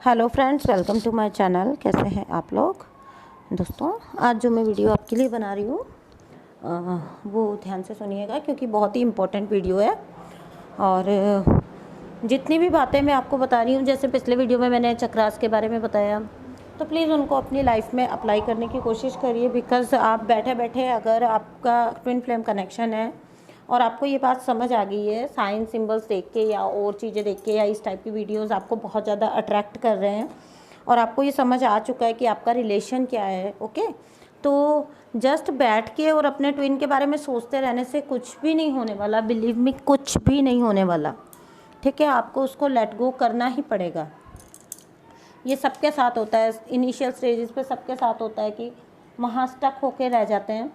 Hello friends, welcome to my channel. कैसे हैं आप लोग दोस्तों? आज जो मैं वीडियो आपके लिए बना रही हूँ वो ध्यान से सुनिएगा, क्योंकि बहुत ही इम्पोर्टेंट वीडियो है। और जितनी भी बातें मैं आपको बता रही हूँ, जैसे पिछले वीडियो में मैंने चक्रास के बारे में बताया, तो प्लीज़ उनको अपनी लाइफ में अप्लाई करने की कोशिश करिए। बिकॉज़ आप बैठे बैठे अगर आपका ट्विन फ्लेम कनेक्शन है और आपको ये बात समझ आ गई है, साइन सिंबल्स देख के या और चीज़ें देख के या इस टाइप की वीडियोस आपको बहुत ज़्यादा अट्रैक्ट कर रहे हैं और आपको ये समझ आ चुका है कि आपका रिलेशन क्या है, ओके, तो जस्ट बैठ के और अपने ट्विन के बारे में सोचते रहने से कुछ भी नहीं होने वाला। बिलीव मी, कुछ भी नहीं होने वाला। ठीक है, आपको उसको लेट गो करना ही पड़ेगा। ये सबके साथ होता है, इनिशियल स्टेजेस पे सबके साथ होता है कि वहाँ स्टक होके रह जाते हैं।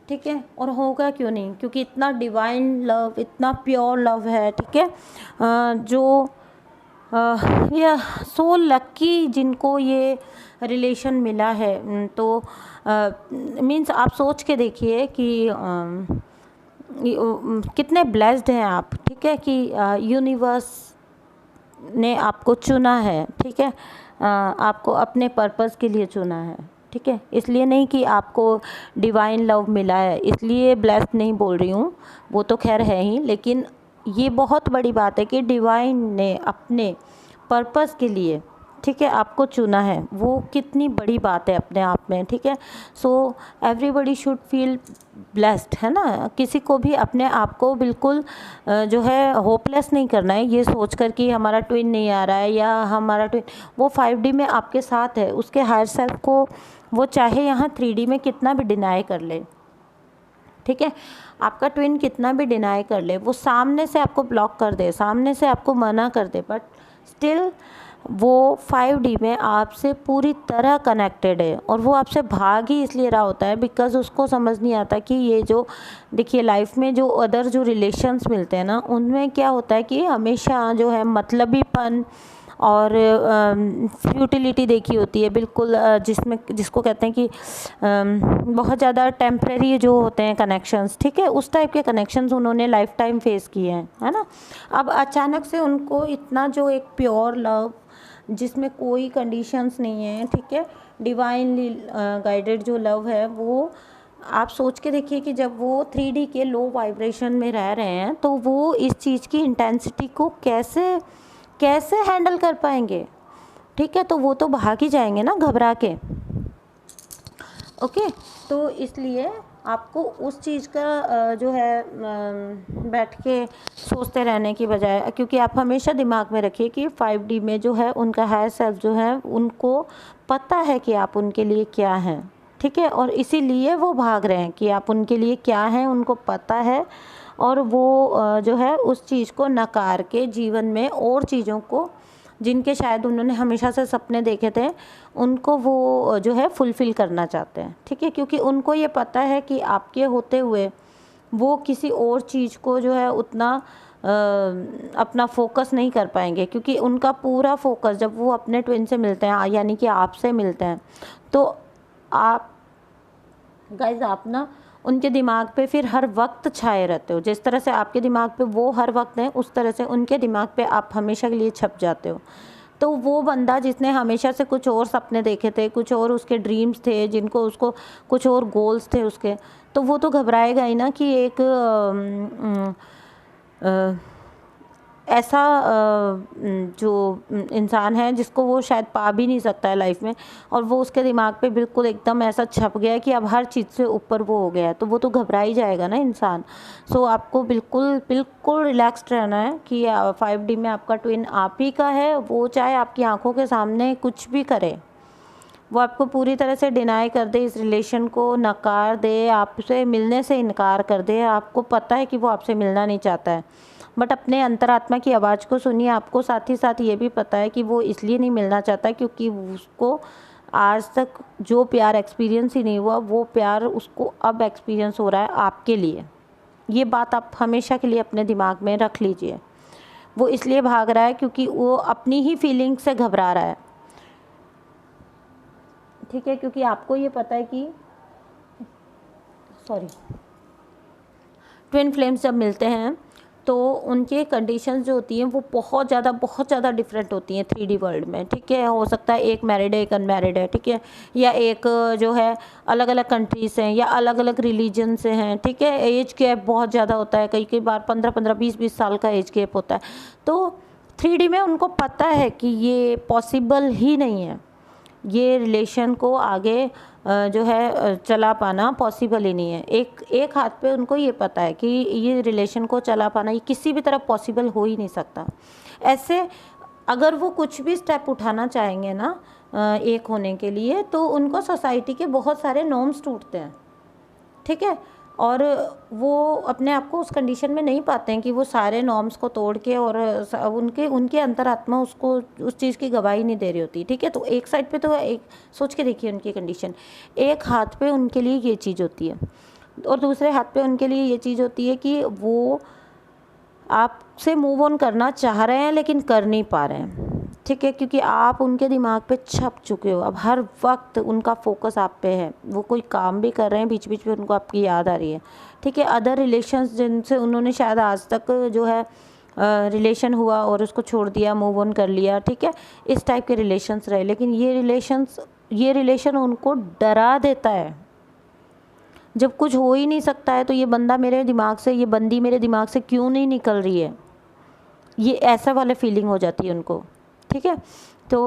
ठीक है, और होगा क्यों नहीं, क्योंकि इतना डिवाइन लव, इतना प्योर लव है। ठीक है, जो ये सो लकी जिनको ये रिलेशन मिला है, तो मीन्स आप सोच के देखिए कि कितने ब्लेस्ड हैं आप। ठीक है, कि यूनिवर्स ने आपको चुना है। ठीक है, आपको अपने पर्पस के लिए चुना है। ठीक है, इसलिए नहीं कि आपको डिवाइन लव मिला है, इसलिए ब्लेस्ड नहीं बोल रही हूँ, वो तो खैर है ही, लेकिन ये बहुत बड़ी बात है कि डिवाइन ने अपने पर्पस के लिए, ठीक है, आपको चुना है। वो कितनी बड़ी बात है अपने आप में। ठीक है, so everybody should feel blessed, है ना। किसी को भी अपने आप को बिल्कुल जो है होपलेस नहीं करना है, ये सोचकर कि हमारा ट्विन नहीं आ रहा है या हमारा ट्विन, वो 5D में आपके साथ है। उसके हायर सेल्फ को वो चाहे यहाँ 3D में कितना भी डिनाई कर ले, ठीक है, आपका ट्विन कितना भी डिनाई कर ले, वो सामने से आपको ब्लॉक कर दे, सामने से आपको मना कर दे, बट स्टिल वो 5D में आपसे पूरी तरह कनेक्टेड है। और वो आपसे भाग ही इसलिए रहा होता है बिकॉज़ उसको समझ नहीं आता कि ये जो, देखिए, लाइफ में जो अदर जो रिलेशंस मिलते हैं ना, उनमें क्या होता है कि हमेशा जो है मतलबीपन और फ्यूटिलिटी देखी होती है, बिल्कुल, जिसको कहते हैं कि बहुत ज़्यादा टेम्परेरी जो होते हैं कनेक्शंस। ठीक है, उस टाइप के कनेक्शंस उन्होंने लाइफ टाइम फेस किए हैं, है ना। अब अचानक से उनको इतना जो एक प्योर लव जिसमें कोई कंडीशंस नहीं है, ठीक है, डिवाइनली गाइडेड जो लव है, वो आप सोच के देखिए कि जब वो 3D के लो वाइब्रेशन में रह रहे हैं, तो वो इस चीज़ की इंटेंसिटी को कैसे कैसे हैंडल कर पाएंगे। ठीक है, तो वो तो भाग ही जाएंगे ना घबरा के। ओके, तो इसलिए आपको उस चीज़ का जो है बैठ के सोचते रहने की बजाय, क्योंकि आप हमेशा दिमाग में रखिए कि 5D में जो है उनका हायर सेल्फ जो है, उनको पता है कि आप उनके लिए क्या हैं। ठीक है, और इसीलिए वो भाग रहे हैं कि आप उनके लिए क्या हैं, उनको पता है। और वो जो है उस चीज़ को नकार के जीवन में और चीज़ों को, जिनके शायद उन्होंने हमेशा से सपने देखे थे, उनको वो जो है फुलफ़िल करना चाहते हैं। ठीक है, क्योंकि उनको ये पता है कि आपके होते हुए वो किसी और चीज़ को जो है उतना अपना फोकस नहीं कर पाएंगे, क्योंकि उनका पूरा फोकस जब वो अपने ट्विन से मिलते हैं, यानी कि आपसे मिलते हैं, तो आप गाइज, आप ना उनके दिमाग पे फिर हर वक्त छाए रहते हो। जिस तरह से आपके दिमाग पे वो हर वक्त हैं, उस तरह से उनके दिमाग पे आप हमेशा के लिए छप जाते हो। तो वो बंदा जिसने हमेशा से कुछ और सपने देखे थे, कुछ और उसके ड्रीम्स थे, जिनको उसको कुछ और गोल्स थे उसके, तो वो तो घबराएगा ही ना कि एक ऐसा जो इंसान है जिसको वो शायद पा भी नहीं सकता है लाइफ में, और वो उसके दिमाग पे बिल्कुल एकदम ऐसा छप गया है कि अब हर चीज़ से ऊपर वो हो गया है, तो वो तो घबरा ही जाएगा ना इंसान। सो आपको बिल्कुल बिल्कुल रिलैक्स्ड रहना है कि 5D में आपका ट्विन आप ही का है। वो चाहे आपकी आंखों के सामने कुछ भी करे, वो आपको पूरी तरह से डिनाई कर दे, इस रिलेशन को नकार दे, आपसे मिलने से इनकार कर दे, आपको पता है कि वो आपसे मिलना नहीं चाहता है, बट अपने अंतरात्मा की आवाज़ को सुनिए। आपको साथ ही साथ ये भी पता है कि वो इसलिए नहीं मिलना चाहता क्योंकि उसको आज तक जो प्यार एक्सपीरियंस ही नहीं हुआ, वो प्यार उसको अब एक्सपीरियंस हो रहा है आपके लिए। ये बात आप हमेशा के लिए अपने दिमाग में रख लीजिए। वो इसलिए भाग रहा है क्योंकि वो अपनी ही फीलिंग से घबरा रहा है। ठीक है, क्योंकि आपको ये पता है कि ट्विन फ्लेम्स जब मिलते हैं तो उनके कंडीशंस जो होती हैं वो बहुत ज़्यादा डिफरेंट होती हैं 3D वर्ल्ड में, ठीक है। हो सकता है एक मैरिड है एक अनमैरिड है, ठीक है, या एक जो है अलग अलग कंट्रीज हैं या अलग अलग रिलीजन से हैं, ठीक है। एज गैप बहुत ज़्यादा होता है, कई कई बार 15-15 20-20 साल का एज गैप होता है। तो 3D में उनको पता है कि ये पॉसिबल ही नहीं है, ये रिलेशन को आगे जो है चला पाना पॉसिबल ही नहीं है। एक हाथ पे उनको ये पता है कि ये रिलेशन को चला पाना ये किसी भी तरह पॉसिबल हो ही नहीं सकता। ऐसे अगर वो कुछ भी स्टेप उठाना चाहेंगे ना एक होने के लिए, तो उनको सोसाइटी के बहुत सारे नॉर्म्स टूटते हैं, ठीक है। और वो अपने आप को उस कंडीशन में नहीं पाते हैं कि वो सारे नॉर्म्स को तोड़ के, और उनके अंतरात्मा उसको उस चीज़ की गवाही नहीं दे रही होती, ठीक है। तो एक साइड पे तो एक सोच के देखिए उनकी कंडीशन, एक हाथ पे उनके लिए ये चीज़ होती है और दूसरे हाथ पे उनके लिए ये चीज़ होती है कि वो आपसे मूव ऑन करना चाह रहे हैं लेकिन कर नहीं पा रहे हैं, ठीक है, क्योंकि आप उनके दिमाग पे छप चुके हो। अब हर वक्त उनका फोकस आप पे है, वो कोई काम भी कर रहे हैं बीच बीच में उनको आपकी याद आ रही है, ठीक है। अदर रिलेशंस जिनसे उन्होंने शायद आज तक जो है रिलेशन हुआ और उसको छोड़ दिया, मूव ऑन कर लिया, ठीक है, इस टाइप के रिलेशंस रहे, लेकिन ये रिलेशन उनको डरा देता है। जब कुछ हो ही नहीं सकता है तो ये बंदा मेरे दिमाग से, ये बंदी मेरे दिमाग से क्यों नहीं निकल रही है, ये ऐसा वाला फीलिंग हो जाती है उनको, ठीक है। तो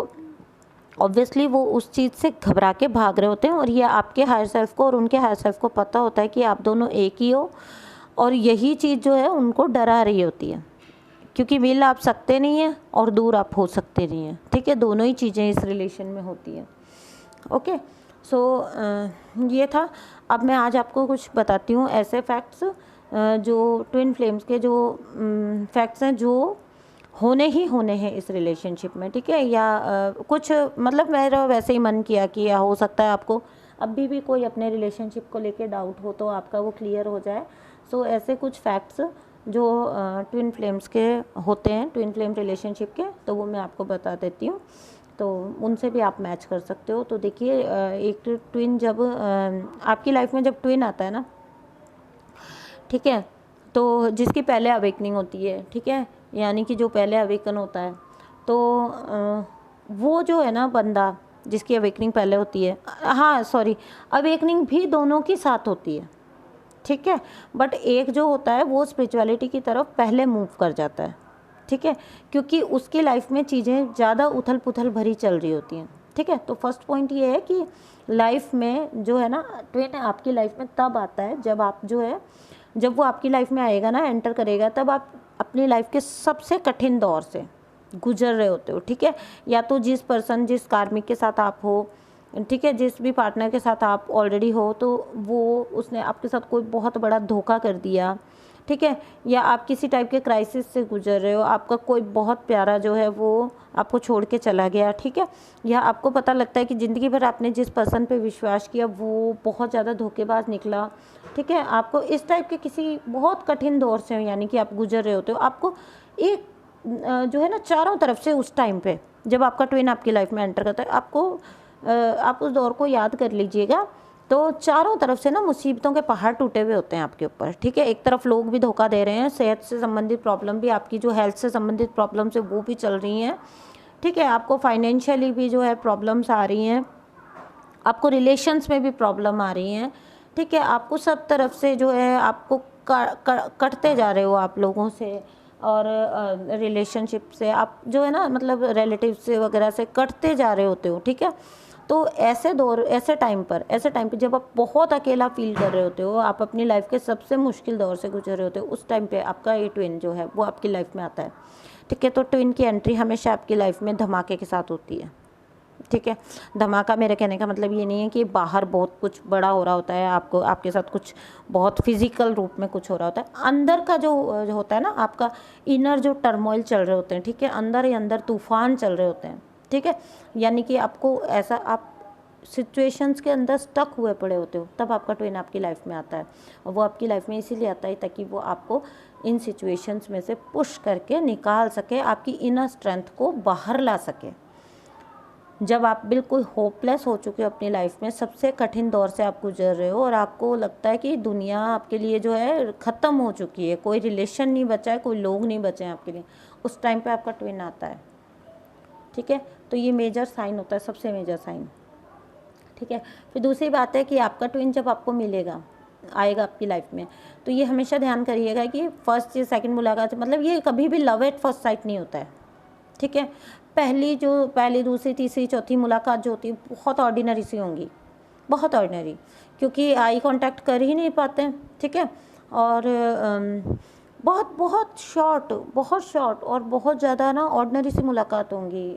ऑब्वियसली वो उस चीज़ से घबरा के भाग रहे होते हैं, और ये आपके हायर सेल्फ को और उनके हायर सेल्फ को पता होता है कि आप दोनों एक ही हो, और यही चीज़ जो है उनको डरा रही होती है, क्योंकि मिल आप सकते नहीं हैं और दूर आप हो सकते नहीं हैं, ठीक है। दोनों ही चीज़ें इस रिलेशन में होती हैं। ओके, सो ये था। अब मैं आज आपको कुछ बताती हूँ ऐसे फैक्ट्स जो ट्विन फ्लेम्स के जो फैक्ट्स हैं जो होने हैं इस रिलेशनशिप में, ठीक है। या कुछ मतलब मेरा वैसे ही मन किया कि या हो सकता है आपको अभी भी कोई अपने रिलेशनशिप को लेके डाउट हो तो आपका वो क्लियर हो जाए। सो ऐसे कुछ फैक्ट्स जो ट्विन फ्लेम्स के होते हैं, ट्विन फ्लेम रिलेशनशिप के, तो वो मैं आपको बता देती हूँ, तो उनसे भी आप मैच कर सकते हो। तो देखिए एक ट्विन जब आपकी लाइफ में जब ट्विन आता है ना, ठीक है, तो जिसकी पहले अवेकनिंग होती है, ठीक है, यानी कि जो पहले अवेकन होता है, तो वो जो है ना बंदा जिसकी अवेकनिंग पहले होती है, हाँ सॉरी, अवेकनिंग भी दोनों की साथ होती है, ठीक है, बट एक जो होता है वो स्पिरिचुअलिटी की तरफ पहले मूव कर जाता है, ठीक है, क्योंकि उसकी लाइफ में चीज़ें ज़्यादा उथल पुथल भरी चल रही होती हैं, ठीक है। तो फर्स्ट पॉइंट ये है कि लाइफ में जो है ना ट्विन आपकी लाइफ में तब आता है जब आप जो है, जब वो आपकी लाइफ में आएगा ना, एंटर करेगा, तब आप अपनी लाइफ के सबसे कठिन दौर से गुजर रहे होते हो, ठीक है। या तो जिस कार्मिक के साथ आप हो, ठीक है, जिस भी पार्टनर के साथ आप ऑलरेडी हो, तो वो उसने आपके साथ कोई बहुत बड़ा धोखा कर दिया, ठीक है, या आप किसी टाइप के क्राइसिस से गुजर रहे हो, आपका कोई बहुत प्यारा जो है वो आपको छोड़ के चला गया, ठीक है, या आपको पता लगता है कि ज़िंदगी भर आपने जिस पर्सन पे विश्वास किया वो बहुत ज़्यादा धोखेबाज निकला, ठीक है। आपको इस टाइप के किसी बहुत कठिन दौर से यानी कि आप गुजर रहे होते हो, आपको एक जो है ना चारों तरफ से उस टाइम पे जब आपका ट्विन आपकी लाइफ में एंटर करता है, आप उस दौर को याद कर लीजिएगा, तो चारों तरफ से ना मुसीबतों के पहाड़ टूटे हुए होते हैं आपके ऊपर, ठीक है। एक तरफ लोग भी धोखा दे रहे हैं, सेहत से संबंधित प्रॉब्लम भी, आपकी जो हेल्थ से संबंधित प्रॉब्लम्स है वो भी चल रही हैं, ठीक है, आपको फाइनेंशियली भी जो है प्रॉब्लम्स आ रही हैं, आपको रिलेशंस में भी प्रॉब्लम आ रही हैं, ठीक है, आपको सब तरफ से जो है आपको कटते जा रहे हो आप लोगों से, और रिलेशनशिप से आप जो है ना मतलब रिलेटिव से वगैरह से कटते जा रहे होते हो, ठीक है। तो ऐसे टाइम पर जब आप बहुत अकेला फील कर रहे होते हो, आप अपनी लाइफ के सबसे मुश्किल दौर से गुजर रहे होते हो, उस टाइम पे आपका ये ट्विन जो है वो आपकी लाइफ में आता है, ठीक है। तो ट्विन की एंट्री हमेशा आपकी लाइफ में धमाके के साथ होती है, ठीक है। धमाका मेरे कहने का मतलब ये नहीं है कि बाहर बहुत कुछ बड़ा हो रहा होता है, आपको आपके साथ कुछ बहुत फिजिकल रूप में कुछ हो रहा होता है, अंदर का जो होता है ना आपका इनर जो टर्मोइल चल रहे होते हैं, ठीक है, अंदर ही अंदर तूफान चल रहे होते हैं, ठीक है, यानी कि आपको ऐसा आप सिचुएशंस के अंदर स्टक हुए पड़े होते हो, तब आपका ट्विन आपकी लाइफ में आता है, और वो आपकी लाइफ में इसीलिए आता है ताकि वो आपको इन सिचुएशंस में से पुश करके निकाल सके, आपकी इनर स्ट्रेंथ को बाहर ला सके। जब आप बिल्कुल होपलेस हो चुके हो अपनी लाइफ में, सबसे कठिन दौर से आप गुजर रहे हो और आपको लगता है कि दुनिया आपके लिए जो है ख़त्म हो चुकी है, कोई रिलेशन नहीं बचा है, कोई लोग नहीं बचे हैं आपके लिए, उस टाइम पे आपका ट्विन आता है। ठीक है, तो ये मेजर साइन होता है, सबसे मेजर साइन। ठीक है, फिर दूसरी बात है कि आपका ट्विन जब आपको मिलेगा, आएगा आपकी लाइफ में, तो ये हमेशा ध्यान करिएगा कि फर्स्ट या सेकंड मुलाकात, मतलब ये कभी भी लव एट फर्स्ट साइट नहीं होता है। ठीक है, पहली दूसरी तीसरी चौथी मुलाकात जो होती है बहुत ऑर्डिनरी सी होंगी, बहुत ऑर्डिनरी, क्योंकि आई कांटेक्ट कर ही नहीं पाते हैं। ठीक है, और बहुत बहुत शॉर्ट और बहुत ज़्यादा ना ऑर्डिनरी सी मुलाकात होंगी।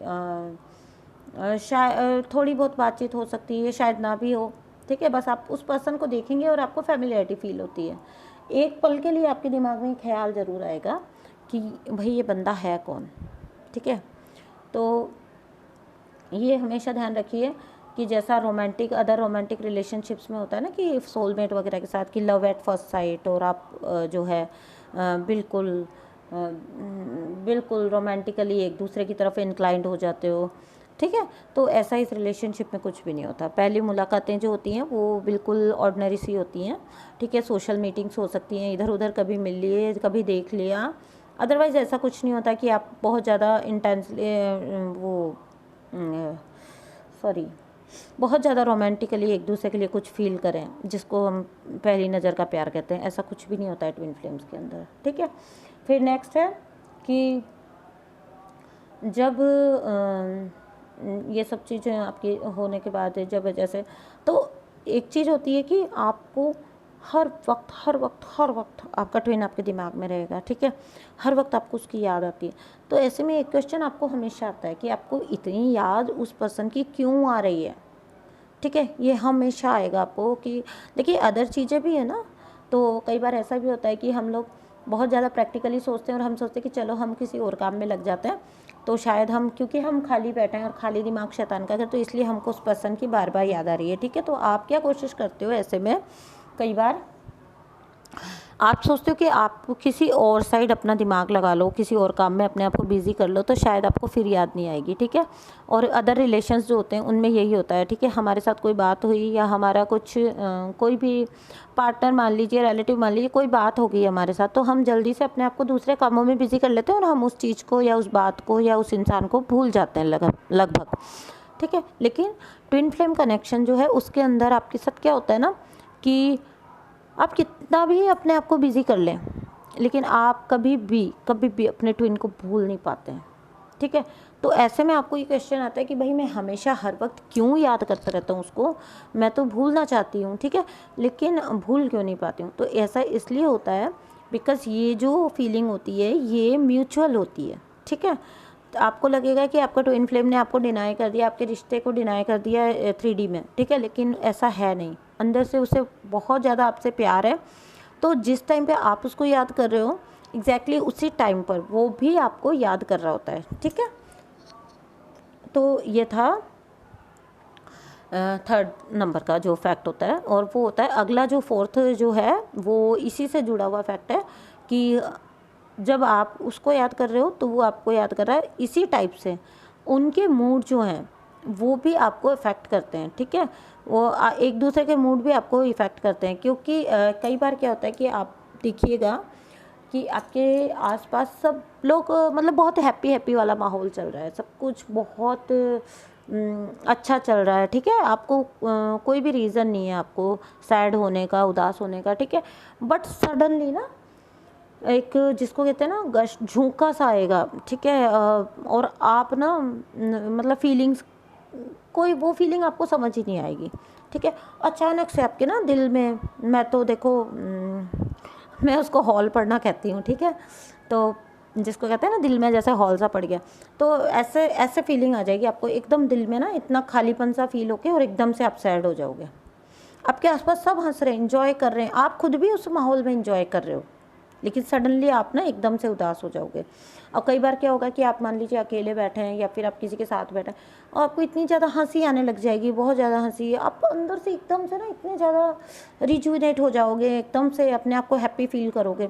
शायद थोड़ी बहुत बातचीत हो सकती है, शायद ना भी हो। ठीक है, बस आप उस पर्सन को देखेंगे और आपको फैमिलियरिटी फील होती है। एक पल के लिए आपके दिमाग में ख्याल ज़रूर आएगा कि भाई ये बंदा है कौन। ठीक है, तो ये हमेशा ध्यान रखिए कि जैसा अदर रोमांटिक रिलेशनशिप्स में होता है ना कि सोलमेट वगैरह के साथ, कि लव एट फर्स्ट साइट, और आप जो है बिल्कुल रोमांटिकली एक दूसरे की तरफ इंक्लाइंड हो जाते हो। ठीक है, तो ऐसा इस रिलेशनशिप में कुछ भी नहीं होता। पहली मुलाकातें जो होती हैं वो बिल्कुल ऑर्डिनरी सी होती हैं। ठीक है, सोशल मीटिंग्स हो सकती हैं, इधर उधर कभी मिल लिए, कभी देख लिया, अदरवाइज़ ऐसा कुछ नहीं होता कि आप बहुत ज़्यादा बहुत ज़्यादा रोमांटिकली एक दूसरे के लिए कुछ फील करें, जिसको हम पहली नज़र का प्यार कहते हैं। ऐसा कुछ भी नहीं होता है ट्विन फ्लेम्स के अंदर। ठीक है, फिर नेक्स्ट है कि जब ये सब चीज़ें आपकी होने के बाद, जब जैसे, तो एक चीज़ होती है कि आपको हर वक्त आपका ट्विन आपके दिमाग में रहेगा। ठीक है, हर वक्त आपको उसकी याद आती है। तो ऐसे में एक क्वेश्चन आपको हमेशा आता है कि आपको इतनी याद उस पर्सन की क्यों आ रही है। ठीक है, ये हमेशा आएगा आपको कि देखिए अदर चीज़ें भी है ना, तो कई बार ऐसा भी होता है कि हम लोग बहुत ज़्यादा प्रैक्टिकली सोचते हैं और हम सोचते हैं कि चलो हम किसी और काम में लग जाते हैं, तो शायद हम, क्योंकि हम खाली बैठे हैं और खाली दिमाग शैतान का घर, तो इसलिए हमको उस पर्सन की बार बार याद आ रही है। ठीक है, तो आप क्या कोशिश करते हो ऐसे में, कई बार आप सोचते हो कि आप किसी और साइड अपना दिमाग लगा लो, किसी और काम में अपने आप को बिज़ी कर लो, तो शायद आपको फिर याद नहीं आएगी। ठीक है, और अदर रिलेशंस जो होते हैं उनमें यही होता है। ठीक है, हमारे साथ कोई बात हुई या हमारा कुछ कोई भी पार्टनर मान लीजिए, रिलेटिव मान लीजिए, कोई बात हो गई हमारे साथ, तो हम जल्दी से अपने आप को दूसरे कामों में बिज़ी कर लेते हैं और हम उस चीज़ को या उस बात को या उस इंसान को भूल जाते हैं लगभग। ठीक है, लेकिन ट्विन फ्लेम कनेक्शन जो है उसके अंदर आपके साथ क्या होता है ना कि आप कितना भी अपने आप को बिज़ी कर लें, लेकिन आप कभी भी अपने ट्विन को भूल नहीं पाते हैं। ठीक है, तो ऐसे में आपको ये क्वेश्चन आता है कि भाई मैं हमेशा हर वक्त क्यों याद करता रहता हूँ उसको, मैं तो भूलना चाहती हूँ। ठीक है, लेकिन भूल क्यों नहीं पाती हूँ। तो ऐसा इसलिए होता है बिकॉज़ ये जो फीलिंग होती है ये म्यूचुअल होती है। ठीक है, तो आपको लगेगा कि आपका ट्विन फ्लेम ने आपको डिनाई कर दिया, आपके रिश्ते को डिनाई कर दिया 3D में। ठीक है, लेकिन ऐसा है नहीं, अंदर से उसे बहुत ज़्यादा आपसे प्यार है। तो जिस टाइम पे आप उसको याद कर रहे हो, एग्जैक्टली उसी टाइम पर वो भी आपको याद कर रहा होता है। ठीक है, तो ये था थर्ड नंबर का जो फैक्ट होता है। और वो होता है अगला जो फोर्थ जो है वो इसी से जुड़ा हुआ फैक्ट है कि जब आप उसको याद कर रहे हो तो वो आपको याद कर रहा है इसी टाइप से। उनके मूड जो हैं वो भी आपको इफ़ेक्ट करते हैं। ठीक है, वो एक दूसरे के मूड भी आपको इफ़ेक्ट करते हैं, क्योंकि कई बार क्या होता है कि आप देखिएगा कि आपके आसपास सब लोग मतलब बहुत हैप्पी वाला माहौल चल रहा है, सब कुछ बहुत अच्छा चल रहा है। ठीक है, आपको कोई भी रीज़न नहीं है आपको सैड होने का, उदास होने का। ठीक है, बट सडनली ना एक जिसको कहते हैं ना गश झोंका सा आएगा। ठीक है, और आप ना मतलब फीलिंग्स, कोई वो फीलिंग आपको समझ ही नहीं आएगी। ठीक है, अचानक से आपके ना दिल में, मैं तो देखो मैं उसको हॉल पड़ना कहती हूँ। ठीक है, तो जिसको कहते हैं ना दिल में जैसे हॉल सा पड़ गया, तो ऐसे फीलिंग आ जाएगी आपको एकदम दिल में ना, इतना खालीपन सा फील होके, और एकदम से आप सैड हो जाओगे। आपके आसपास सब हंस रहे हैं, इंजॉय कर रहे हैं, आप खुद भी उस माहौल में इंजॉय कर रहे हो, लेकिन सडनली आप ना एकदम से उदास हो जाओगे। और कई बार क्या होगा कि आप मान लीजिए अकेले बैठे हैं या फिर आप किसी के साथ बैठे हैं और आपको इतनी ज़्यादा हंसी आने लग जाएगी, बहुत ज़्यादा हंसी, आप अंदर से एकदम से ना इतने ज़्यादा रिजुविनेट हो जाओगे, एकदम से अपने आप को हैप्पी फील करोगे।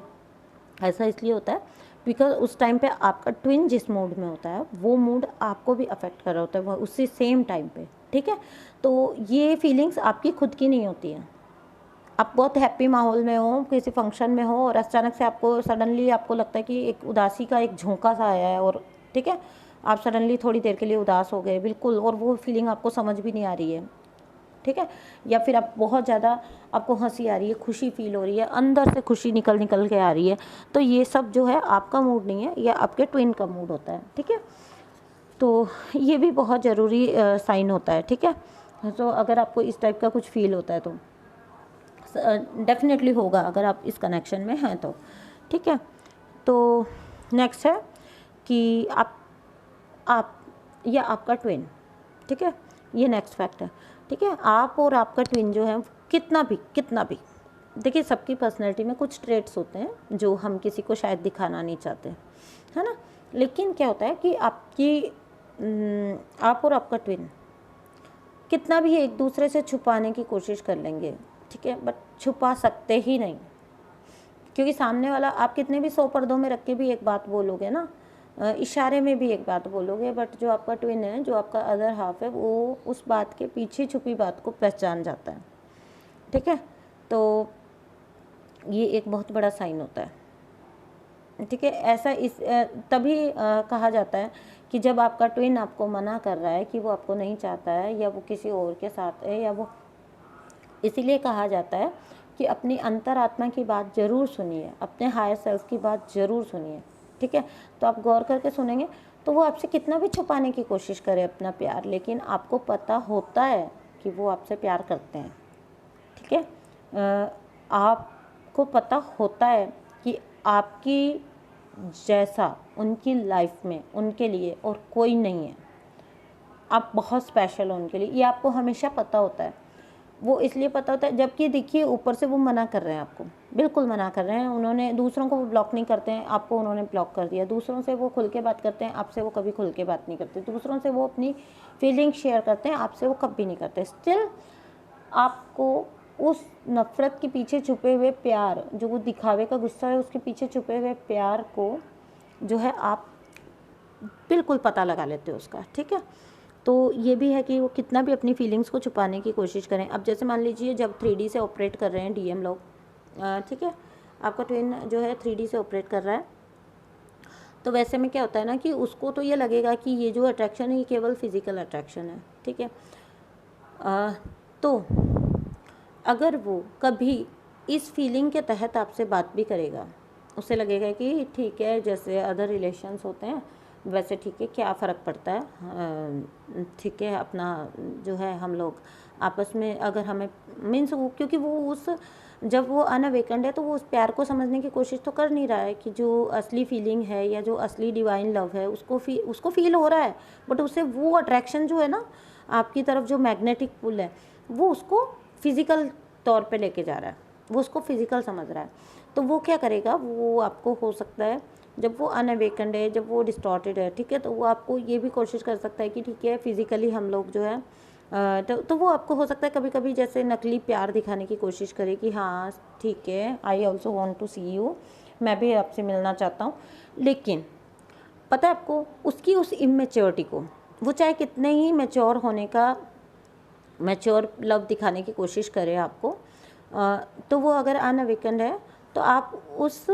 ऐसा इसलिए होता है बिकॉज उस टाइम पे आपका ट्विन जिस मूड में होता है वो मूड आपको भी अफेक्ट कर रहा होता है वो उसी सेम टाइम पे, ठीक है। तो ये फीलिंग्स आपकी खुद की नहीं होती हैं। आप बहुत हैप्पी माहौल में हो, किसी फंक्शन में हो और अचानक से आपको सडनली आपको लगता है कि एक उदासी का एक झोंका सा आया है, और ठीक है आप सडनली थोड़ी देर के लिए उदास हो गए बिल्कुल, और वो फीलिंग आपको समझ भी नहीं आ रही है, ठीक है। या फिर आप बहुत ज़्यादा आपको हंसी आ रही है, खुशी फील हो रही है, अंदर से खुशी निकल निकल के आ रही है, तो ये सब जो है आपका मूड नहीं है, ये आपके ट्विन का मूड होता है, ठीक है। तो ये भी बहुत ज़रूरी साइन होता है, ठीक है। तो अगर आपको इस टाइप का कुछ फील होता है तो डेफिनेटली होगा अगर आप इस कनेक्शन में हैं तो, ठीक है। तो नेक्स्ट है कि आप या आपका ट्विन, ठीक है, ये नेक्स्ट फैक्ट है, ठीक है। आप और आपका ट्विन जो है कितना भी देखिए, सबकी पर्सनैलिटी में कुछ ट्रेट्स होते हैं जो हम किसी को शायद दिखाना नहीं चाहते, है ना। लेकिन क्या होता है कि आप और आपका ट्विन कितना भी एक दूसरे से छुपाने की कोशिश कर लेंगे, ठीक है, बट छुपा सकते ही नहीं, क्योंकि सामने वाला आप कितने भी 100 पर्दों में रख के भी एक बात बोलोगे ना, इशारे में भी एक बात बोलोगे, बट जो आपका ट्विन है, जो आपका अदर हाफ है, वो उस बात के पीछे छुपी बात को पहचान जाता है, ठीक है। तो ये एक बहुत बड़ा साइन होता है, ठीक है। ऐसा तभी कहा जाता है कि जब आपका ट्विन आपको मना कर रहा है कि वो आपको नहीं चाहता है या वो किसी और के साथ है, या वो, इसीलिए कहा जाता है कि अपनी अंतरात्मा की बात ज़रूर सुनिए, अपने हायर सेल्फ की बात ज़रूर सुनिए, ठीक है। तो आप गौर करके सुनेंगे तो वो आपसे कितना भी छुपाने की कोशिश करे अपना प्यार, लेकिन आपको पता होता है कि वो आपसे प्यार करते हैं, ठीक है। आपको पता होता है कि आपकी जैसा उनकी लाइफ में उनके लिए और कोई नहीं है, आप बहुत स्पेशल हो उनके लिए, ये आपको हमेशा पता होता है। वो इसलिए पता होता है, जबकि देखिए ऊपर से वो मना कर रहे हैं आपको, बिल्कुल मना कर रहे हैं। उन्होंने दूसरों को वो ब्लॉक नहीं करते हैं, आपको उन्होंने ब्लॉक कर दिया। दूसरों से वो खुल के बात करते हैं, आपसे वो कभी खुल के बात नहीं करते। दूसरों से वो अपनी फीलिंग शेयर करते हैं, आपसे वो कभी नहीं करते। स्टिल आपको उस नफ़रत के पीछे छुपे हुए प्यार, जो वो दिखावे का गुस्सा है, उसके पीछे छुपे हुए प्यार को जो है आप बिल्कुल पता लगा लेते हो उसका, ठीक है। तो ये भी है कि वो कितना भी अपनी फीलिंग्स को छुपाने की कोशिश करें। अब जैसे मान लीजिए जब 3D से ऑपरेट कर रहे हैं DM लोग, ठीक है, आपका ट्विन जो है 3D से ऑपरेट कर रहा है, तो वैसे में क्या होता है ना कि उसको तो ये लगेगा कि ये जो अट्रैक्शन है ये केवल फिज़िकल अट्रैक्शन है, ठीक है। तो अगर वो कभी इस फीलिंग के तहत आपसे बात भी करेगा, उसे लगेगा कि ठीक है, जैसे अदर रिलेशंस होते हैं वैसे ठीक है, क्या फ़र्क पड़ता है, ठीक है, अपना जो है हम लोग आपस में अगर हमें मीन्स वो, क्योंकि वो जब वो अनअवेकन्ड है तो वो उस प्यार को समझने की कोशिश तो कर नहीं रहा है कि जो असली फीलिंग है या जो असली डिवाइन लव है उसको फील हो रहा है, बट उसे वो अट्रैक्शन जो है ना आपकी तरफ, जो मैग्नेटिक पुल है, वो उसको फिज़िकल तौर पे लेके जा रहा है, वो उसको फिज़िकल समझ रहा है। तो वो क्या करेगा, वो आपको हो सकता है जब वो अनअवेकन्ड है, जब वो डिस्टॉर्टेड है, ठीक है, तो वो आपको ये भी कोशिश कर सकता है कि ठीक है फिज़िकली हम लोग जो है तो वो आपको हो सकता है कभी कभी जैसे नकली प्यार दिखाने की कोशिश करे कि हाँ ठीक है, I also want to see you, मैं भी आपसे मिलना चाहता हूँ। लेकिन पता है आपको, उसकी उस इमेच्योरिटी को, वो चाहे कितने ही मैच्योर होने का, मैच्योर लव दिखाने की कोशिश करे आपको, तो वो अगर अनअवेकन्ड है तो आप उस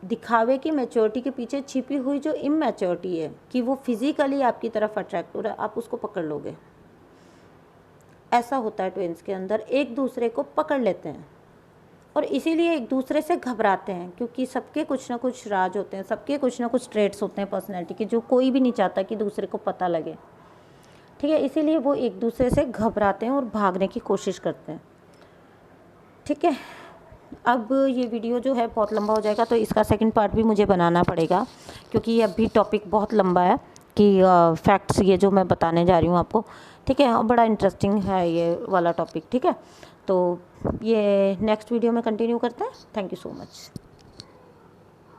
दिखावे की मैच्योरिटी के पीछे छिपी हुई जो इमैच्योरिटी है कि वो फिज़िकली आपकी तरफ अट्रैक्ट हो रहा है, आप उसको पकड़ लोगे। ऐसा होता है ट्विन्स के अंदर, एक दूसरे को पकड़ लेते हैं और इसीलिए एक दूसरे से घबराते हैं, क्योंकि सबके कुछ ना कुछ राज होते हैं, सबके कुछ ना कुछ ट्रेट्स होते हैं पर्सनैलिटी के, जो कोई भी नहीं चाहता कि दूसरे को पता लगे, ठीक है। इसीलिए वो एक दूसरे से घबराते हैं और भागने की कोशिश करते हैं, ठीक है। अब ये वीडियो जो है बहुत लंबा हो जाएगा, तो इसका सेकंड पार्ट भी मुझे बनाना पड़ेगा, क्योंकि ये अभी टॉपिक बहुत लंबा है कि फैक्ट्स ये जो मैं बताने जा रही हूँ आपको, ठीक है, बड़ा इंटरेस्टिंग है ये वाला टॉपिक, ठीक है। तो ये नेक्स्ट वीडियो में कंटिन्यू करते हैं। Thank you so much.